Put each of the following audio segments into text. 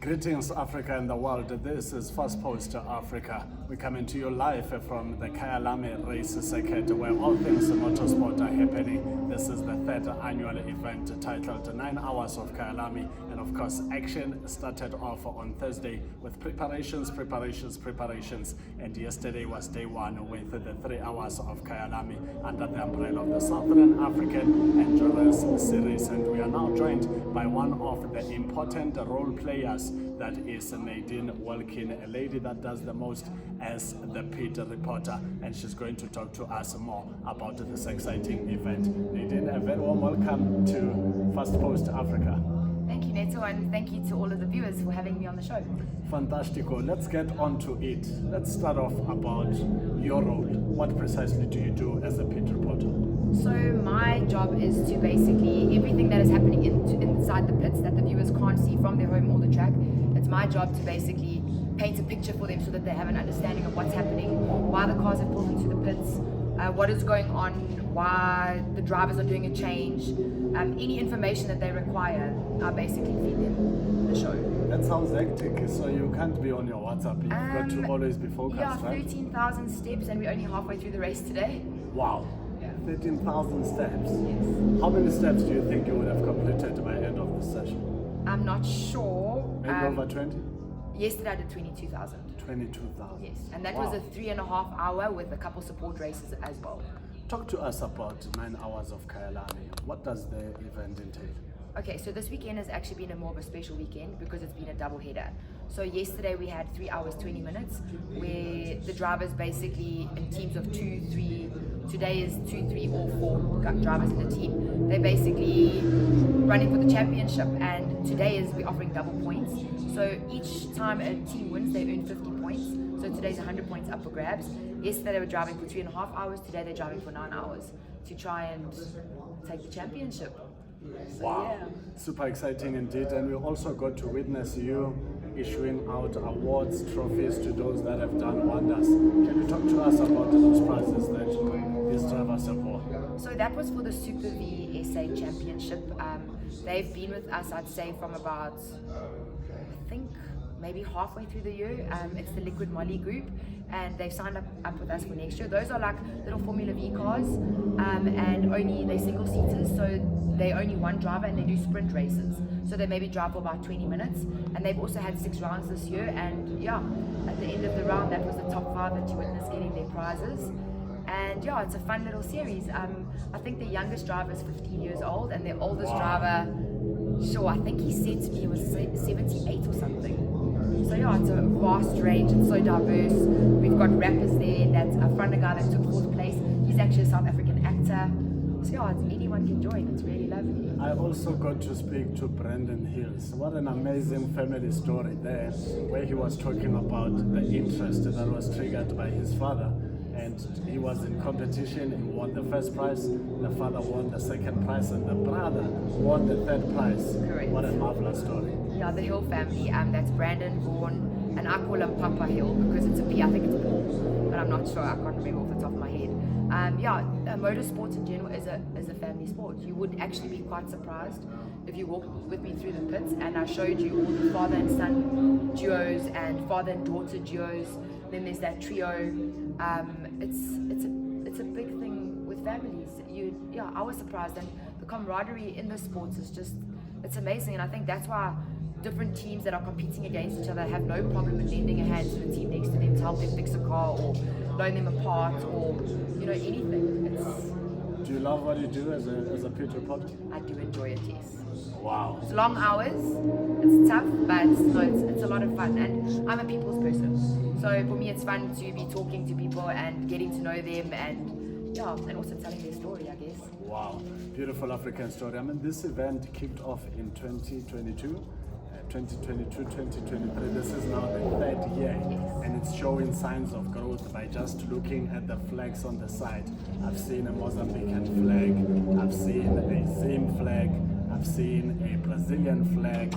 Greetings, Africa and the world. This is FastPost Africa. We're coming to you live from the Kayalami race circuit where all things motorsport are happening. This is the third annual event titled 9 Hours of Kayalami. And of course, action started off on Thursday with preparations. And yesterday was day one with the 3 hours of Kayalami under the umbrella of the Southern African Endurance Series. And we are now joined by one of the important role players, that is Nadine Welkin, a lady that does the most as the pit reporter, and she's going to talk to us more about this exciting event. Nadine, a very warm welcome to FastPost Africa. Thank you, Neto, and thank you to all of the viewers for having me on the show. Fantastico. Let's get on to it. Let's start off about your role. What precisely do you do as a pit reporter? So my job is to basically, everything that is happening inside the pits that the viewers can't see from their home or the track, it's my job to basically paint a picture for them so that they have an understanding of what's happening, why the cars have pulled into the pits, what is going on, why the drivers are doing a change, any information that they require. I basically feed them the show. That sounds hectic, so you can't be on your WhatsApp. You've got to always be focused, yeah, right? 13,000 steps, and we're only halfway through the race today. Wow. Yeah. 13,000 steps. Yes. How many steps do you think you would have completed by end of the session? I'm not sure. Maybe over 20? Yesterday I did 22,000. 22,000. Yes, and that Wow. was a 3.5 hour with a couple support races as well. Talk to us about 9 hours of Kayalami. What does the event entail? Okay, so this weekend has actually been more of a special weekend because it's been a double header. So yesterday we had 3 hours 20 minutes where the drivers basically in teams of 2, 3, today is 2, 3 or 4 drivers in the team. They're basically running for the championship, and today is we're offering double points. So each time a team wins they earn 50 points. So today's 100 points up for grabs. Yesterday they were driving for 3.5 hours, today they're driving for 9 hours to try and take the championship. So, Wow, yeah. super exciting indeed. And we also got to witness you issuing out awards, trophies to those that have done wonders. Can you talk to us about those prizes that these drivers have won? So that was for the Super V SA Championship. They've been with us, I'd say, from about, I think, maybe halfway through the year. It's the Liquid Molly group, and they've signed up with us for next year. Those are like little Formula V cars, and only they're single seaters, so they only one driver, and they do sprint races. So they maybe drive for about 20 minutes, and they've also had 6 rounds this year. And yeah, at the end of the round, that was the top 5 that you witnessed getting their prizes. And yeah, it's a fun little series. I think the youngest driver is 15 years old, and their oldest driver, sure, I think he said to me it was 78 or something. So yeah, it's a vast range, it's so diverse. We've got rappers there, that's a front guy that took 4th place. He's actually a South African actor. So yeah, anyone can join, it's really lovely. I also got to speak to Brandon Hills. What an amazing family story there, where he was talking about the interest that was triggered by his father. And he was in competition, he won the first prize, the father won the second prize, and the brother won the third prize. Correct. What a marvelous story. Yeah, the Hill family, that's Brandon, Vaughan, and I call him Papa Hill because it's a P, I think it's Paul, but I'm not sure, I can't remember off the top of my head. Motorsports in general is a family sport. You would actually be quite surprised if you walked with me through the pits and I showed you all the father and son duos and father and daughter duos. Then there's that trio. It's a big thing with families. I was surprised, and the camaraderie in the sports is just, it's amazing. And I think that's why different teams that are competing against each other have no problem in lending a hand to the team next to them to help them fix a car or loan them a part or anything. Do you love what you do as a pit reporter? I do enjoy it, yes. Wow. It's long hours, it's tough, but it's a lot of fun, and I'm a people's person. So for me it's fun to be talking to people and getting to know them, and also telling their story, I guess. Wow, beautiful African story. I mean, this event kicked off in 2022. 2023, this is now the 3rd year, and it's showing signs of growth by just looking at the flags on the side. I've seen a Mozambican flag, I've seen a Zim flag, I've seen a Brazilian flag,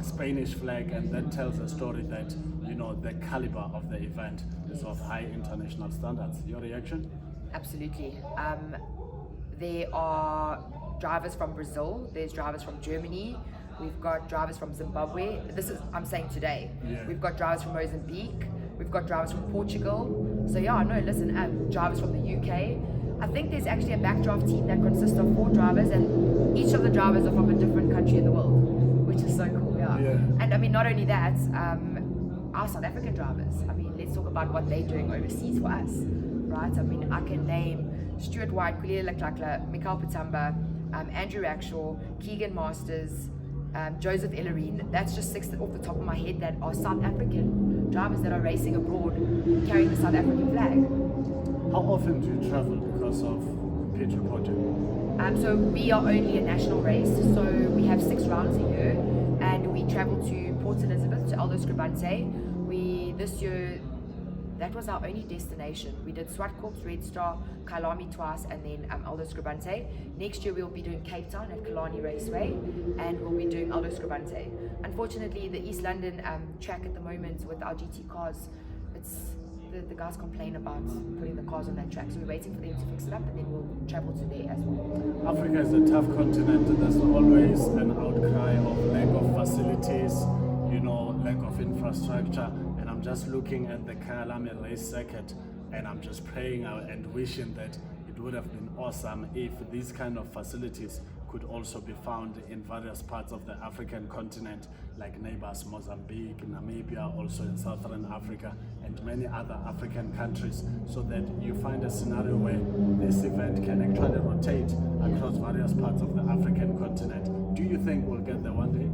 a Spanish flag, and that tells a story that, the caliber of the event is of high international standards. Your reaction? Absolutely. There are drivers from Brazil, there's drivers from Germany, We've got drivers from Zimbabwe. I'm saying today. Yeah. We've got drivers from Mozambique. We've got drivers from Portugal. So yeah, no, listen, drivers from the UK. I think there's actually a backdraft team that consists of 4 drivers, and each of the drivers are from a different country in the world, which is so cool, yeah. And I mean, not only that, our South African drivers, I mean, let's talk about what they're doing overseas for us, right? I mean, I can name Stuart White, Kulile Leklakla, Mikael Patamba, Andrew Rackshaw, Keegan Masters, Joseph Ellerine. That's just 6 off the top of my head that are South African drivers that are racing abroad carrying the South African flag. How often do you travel because of pit reporting? So we are only a national race, so we have 6 rounds a year, and we travel to Port Elizabeth, to Aldo Scribante. This year, that was our only destination. We did Swartkorps, Red Star, Kayalami twice, and then Aldo Scribante. Next year we'll be doing Cape Town at Killarney Raceway, and we'll be doing Aldo Scribante. Unfortunately, the East London track at the moment with our GT cars, the guys complain about putting the cars on that track, so we're waiting for them to fix it up, and then we'll travel to there as well. Africa is a tough continent. There's always an outcry of lack of facilities, lack of infrastructure, and I'm just looking at the Kayalami race circuit, and I'm just praying and wishing that it would have been awesome if these kind of facilities could also be found in various parts of the African continent, like neighbors Mozambique, Namibia, also in Southern Africa, and many other African countries, so that you find a scenario where this event can actually rotate across various parts of the African continent. Do you think we'll get there one day?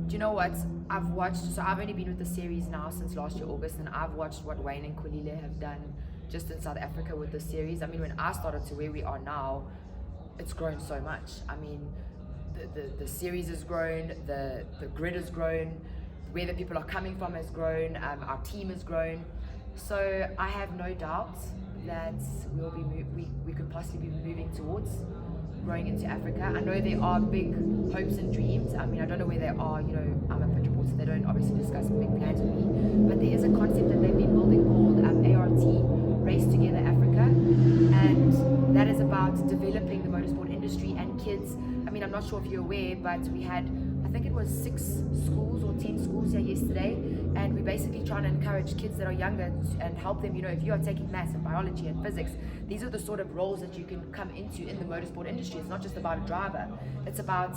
Do you know what? I've only been with the series now since last year, August, and I've watched what Wayne and Kulile have done just in South Africa with the series. I mean, when I started to where we are now, it's grown so much. I mean, the series has grown, the grid has grown, where the people are coming from has grown, our team has grown. So I have no doubt that we could possibly be moving towards growing into Africa. I know there are big hopes and dreams. I mean, I don't know where they are. I'm a pit reporter, they don't obviously discuss big plans with me, but there is a concept that they've been building called ART, Race Together Africa, and that is about developing the motorsport industry and kids. I mean, I'm not sure if you're aware, but we had, I think it was 6 schools or 10 schools here yesterday, and we're basically trying to encourage kids that are younger and help them, if you are taking maths and biology and physics, these are the sort of roles that you can come into in the motorsport industry. It's not just about a driver, it's about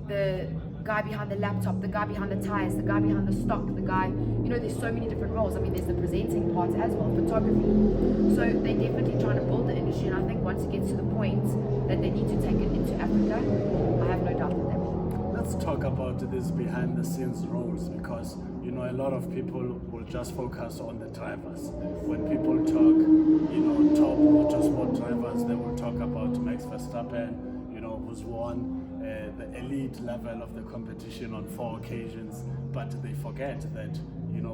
the guy behind the laptop, the guy behind the tires, the guy behind the stock, the guy, there's so many different roles. I mean, there's the presenting part as well, photography. So they're definitely trying to build the industry, and I think once it gets to the point that they need to take it into Africa, I have no doubt that they will. Let's talk about this behind the scenes roles, because a lot of people will just focus on the drivers. When people talk, top motorsport drivers, they will talk about Max Verstappen, who's won the elite level of the competition on 4 occasions, but they forget that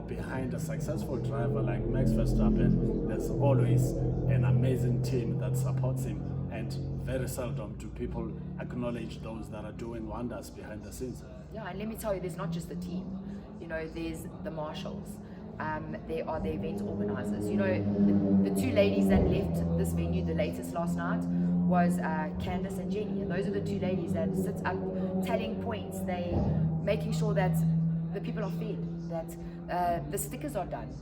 behind a successful driver like Max Verstappen, there's always an amazing team that supports him, and very seldom do people acknowledge those that are doing wonders behind the scenes. Yeah, and let me tell you, there's not just the team. There's the marshals. There are the event organizers. The 2 ladies that left this venue the latest last night was Candace and Jenny, and those are the 2 ladies that sit up tallying points. They making sure that the people are fed, that the stickers are done,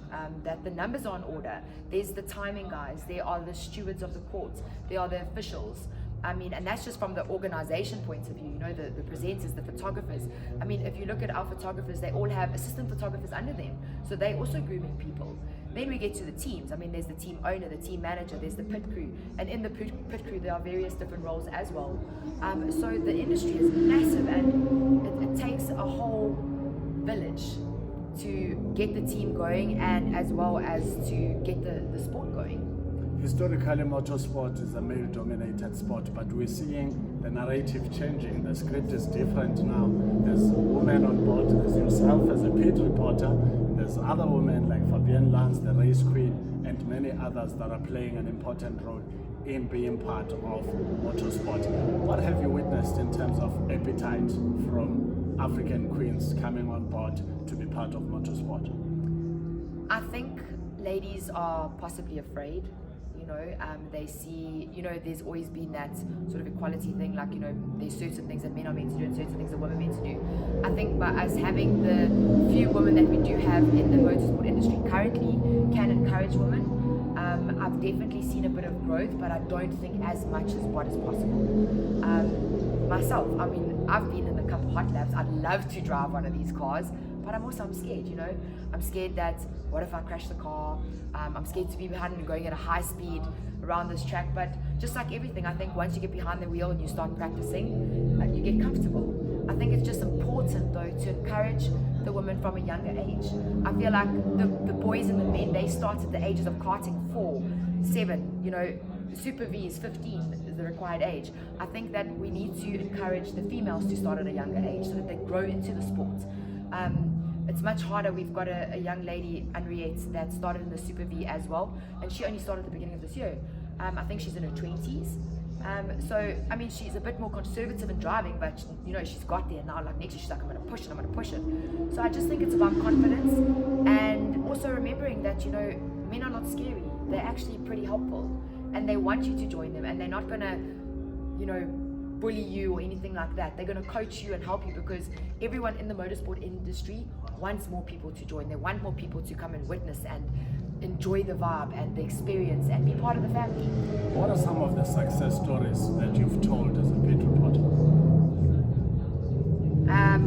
that the numbers are in order. There's the timing guys, there are the stewards of the court, there are the officials. I mean, and that's just from the organization point of view, the presenters, the photographers. I mean, if you look at our photographers, they all have assistant photographers under them, so they're also grooming people. Then we get to the teams. I mean, there's the team owner, the team manager, there's the pit crew, and in the pit crew there are various different roles as well. So the industry is massive, and it takes a whole village to get the team going, and as well as to get the sport going. Historically, motorsport is a male-dominated sport, but we're seeing the narrative changing. The script is different now. There's women on board. There's yourself as a pit reporter. There's other women like Fabienne Lance, the race queen, and many others that are playing an important role in being part of motorsport. What have you witnessed in terms of appetite from African queens coming on board to be part of motorsport? I think ladies are possibly afraid. They see, there's always been that sort of equality thing, like, there's certain things that men are meant to do and certain things that women are meant to do. I think by us having the few women that we do have in the motorsport industry currently can encourage women. I've definitely seen a bit of growth, but I don't think as much as what is possible. Myself, I've been in a couple hot laps. I'd love to drive one of these cars, but I'm scared, I'm scared that what if I crash the car? I'm scared to be behind and going at a high speed around this track. But just like everything, I think once you get behind the wheel and you start practicing, you get comfortable. I think it's just important though to encourage the women from a younger age. I feel like the boys and the men, they start at the ages of karting 4, 7, Super V is 15 is the required age. I think that we need to encourage the females to start at a younger age so that they grow into the sport. It's much harder. We've got a young lady, Henriette, that started in the Super V as well, and she only started at the beginning of this year. I think she's in her 20s. She's a bit more conservative in driving, but she's got there now. Like next year, she's like, I'm going to push it. So I just think it's about confidence, and also remembering that men are not scary. They're actually pretty helpful, and they want you to join them, and they're not going to, bully you or anything like that. They're going to coach you and help you, because everyone in the motorsport industry wants more people to join. They want more people to come and witness and enjoy the vibe and the experience and be part of the family. What are some of the success stories that you've told as a pit reporter?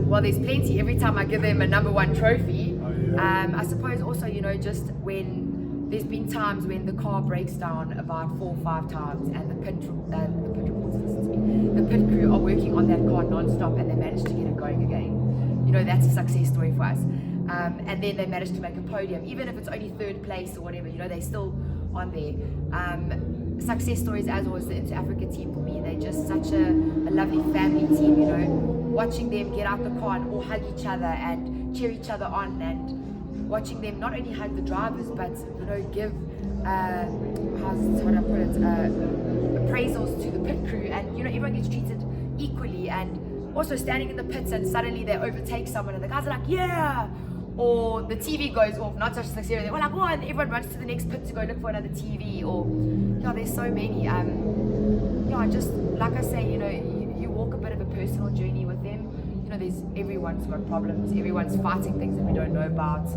Well, there's plenty. Every time I give them a #1 trophy, I suppose also, just when there's been times when the car breaks down about 4 or 5 times and the pit reporters listen to me. The pit crew are working on that car non-stop and they manage to get it going again. That's a success story for us. And then they managed to make a podium, even if it's only 3rd place or whatever, they're still on there. Success stories as always, the Inter Africa team for me, they're just such a lovely family team, watching them get out the car and all hug each other and cheer each other on, and watching them not only hug the drivers, but, give, appraisals to the pit crew, and, everyone gets treated equally, and also standing in the pits and suddenly they overtake someone and the guys are like, yeah! Or the TV goes off, not just like serious, they're like, oh, and everyone runs to the next pit to go look for another TV, or, there's so many. Just like I say, you walk a bit of a personal journey with them. Everyone's got problems, everyone's fighting things that we don't know about,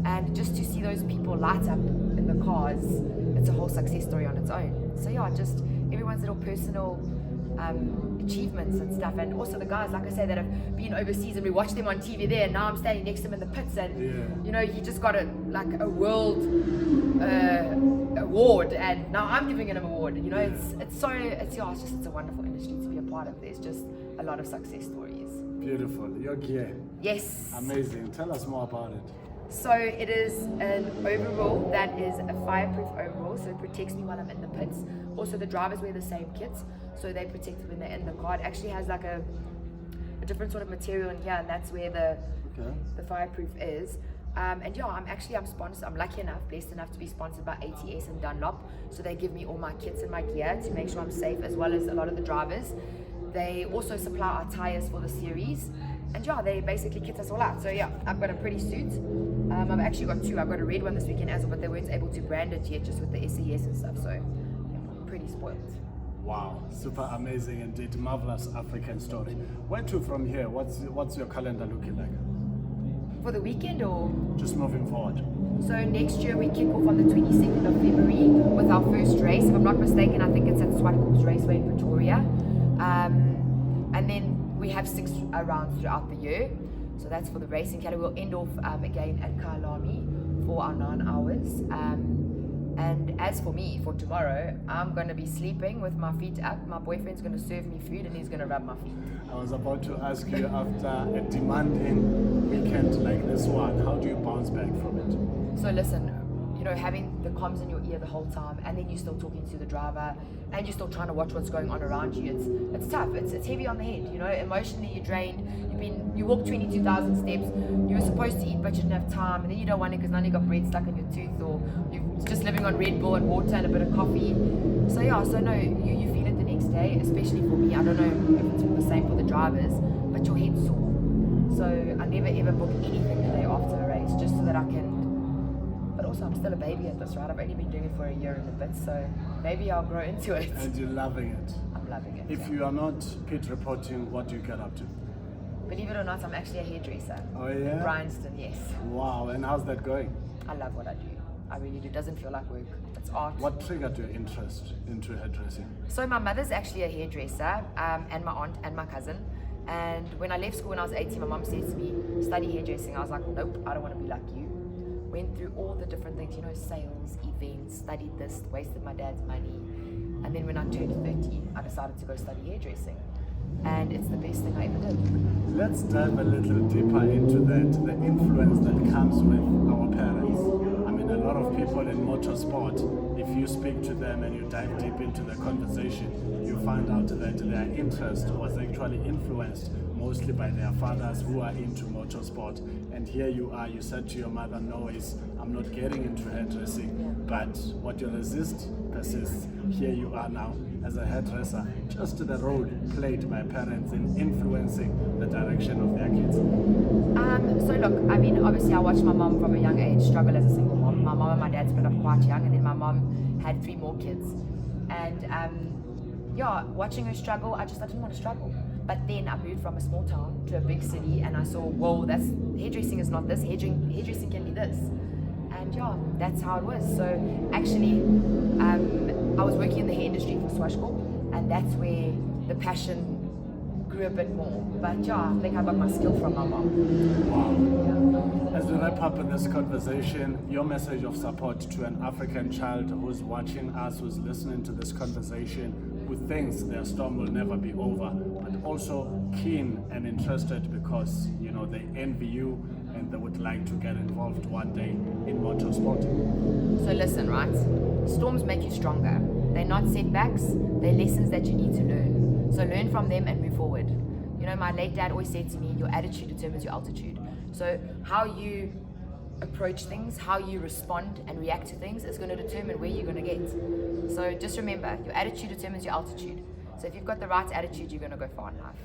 and just to see those people light up in the cars, it's a whole success story on its own. So just everyone's little personal achievements and stuff, and also the guys, like I say, that have been overseas and we watch them on TV there, and now I'm standing next to them in the pits, and he just got a world award, and now I'm giving him an award. It's a wonderful industry to be a part of. There's just a lot of success stories. Beautiful. Your gear. Yes. Amazing. Tell us more about it. So it is an overall that is a fireproof overall, so it protects me while I'm in the pits. Also, the drivers wear the same kits, so they protect when they're in the car. It actually has like a different sort of material in here, and that's where the fireproof is. I'm sponsored. I'm lucky enough, blessed enough to be sponsored by ATS and Dunlop, so they give me all my kits and my gear to make sure I'm safe, as well as a lot of the drivers. They also supply our tires for the series, and they basically kit us all out. So I've got a pretty suit. I've actually got 2. I've got a red one this weekend as well, but they weren't able to brand it yet, just with the SES and stuff. So I'm pretty spoiled. Wow, super amazing indeed, marvelous African story. Where to from here? What's your calendar looking like? For the weekend or? Just moving forward. So next year we kick off on the 22nd of February with our first race. If I'm not mistaken, I think it's at Swartkops Raceway in Pretoria. And then we have 6 rounds throughout the year. So that's for the racing category. We'll end off again at Kayalami for our 9 hours. And as for me, for tomorrow, I'm going to be sleeping with my feet up. My boyfriend's going to serve me food and he's going to rub my feet. I was about to ask you, after a demanding weekend like this one, how do you bounce back from it? So listen, having the comms in your ear the whole time, and then you're still talking to the driver, and you're still trying to watch what's going on around you. It's tough. It's heavy on the head. Emotionally you're drained. You walked 22,000 steps. You were supposed to eat, but you didn't have time, and then you don't want it because now you got bread stuck in your tooth, or you're just living on Red Bull and water and a bit of coffee. So you feel it the next day. Especially for me, I don't know if it's the same for the drivers, but your head's sore. So I never ever book anything the day after a race, just so that I can. But also I'm still a baby at this, right? I've only been doing it for a year and a bit, so maybe I'll grow into it. And you're loving it. I'm loving it. If you are not pit reporting, what do you get up to? Believe it or not, I'm actually a hairdresser. Oh yeah? Bryanston, yes. Wow, and how's that going? I love what I do. I really do. It doesn't feel like work. It's art. What triggered your interest into hairdressing? So my mother's actually a hairdresser, and my aunt and my cousin. And when I left school when I was 18, my mom said to me, study hairdressing. I was like, nope, I don't want to be like you. Went through all the different things, you know, sales, events, studied this, wasted my dad's money. And then when I turned 30, I decided to go study hairdressing. And it's the best thing I ever did. Let's dive a little deeper into that, the influence that comes with our parents. I mean, a lot of people in motorsport, if you speak to them and you dive deep into the conversation, you find out that their interest was actually influenced mostly by their fathers who are into motorsport. And here you are, you said to your mother, no, I'm not getting into hairdressing, but what you resist persists. Here you are now as a hairdresser, just the role played by parents in influencing the direction of their kids. So look, I mean, obviously I watched my mom from a young age struggle as a single mom. My mom and my dad split up quite young, and then my mom had 3 more kids. And yeah, watching her struggle, I didn't want to struggle. But then I moved from a small town to a big city, and I saw, whoa, hairdressing is not this, hairdressing can be this. And yeah, that's how it was. So actually, I was working in the hair industry for Swashcorp, and that's where the passion grew a bit more. But yeah, I think I got my skill from my mom. Wow. As we wrap up in this conversation, your message of support to an African child who's watching us, who's listening to this conversation, who thinks their storm will never be over, but also keen and interested because, you know, they envy you and they would like to get involved one day in motorsport. So listen, right? Storms make you stronger. They're not setbacks, they're lessons that you need to learn. So learn from them and move forward. You know, my late dad always said to me, your attitude determines your altitude. So how you approach things, how you respond and react to things is going to determine where you're going to get. So just remember, your attitude determines your altitude. So if you've got the right attitude, you're going to go far in life.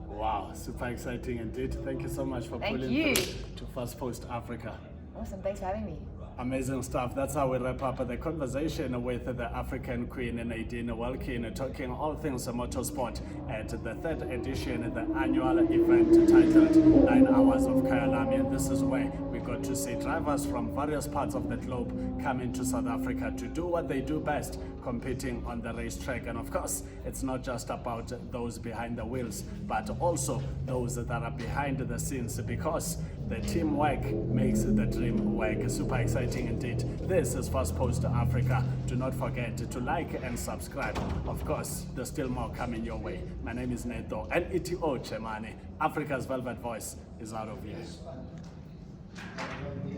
Wow, super exciting indeed. Thank you so much for pulling through to FastPost Africa. Awesome, thanks for having me. Amazing stuff. That's how we wrap up the conversation with the African Queen Nadine Welkin, talking all things motorsport at the 3rd edition, the annual event titled 9 Hours of Kayalami. And this is where we got to see drivers from various parts of the globe come into South Africa to do what they do best, competing on the racetrack. And of course, it's not just about those behind the wheels, but also those that are behind the scenes, because the teamwork makes the dream work. Super exciting indeed. This is FastPost Africa. Do not forget to like and subscribe. Of course, there's still more coming your way. My name is Neto, and ETO Chemane. Africa's Velvet Voice is out of here.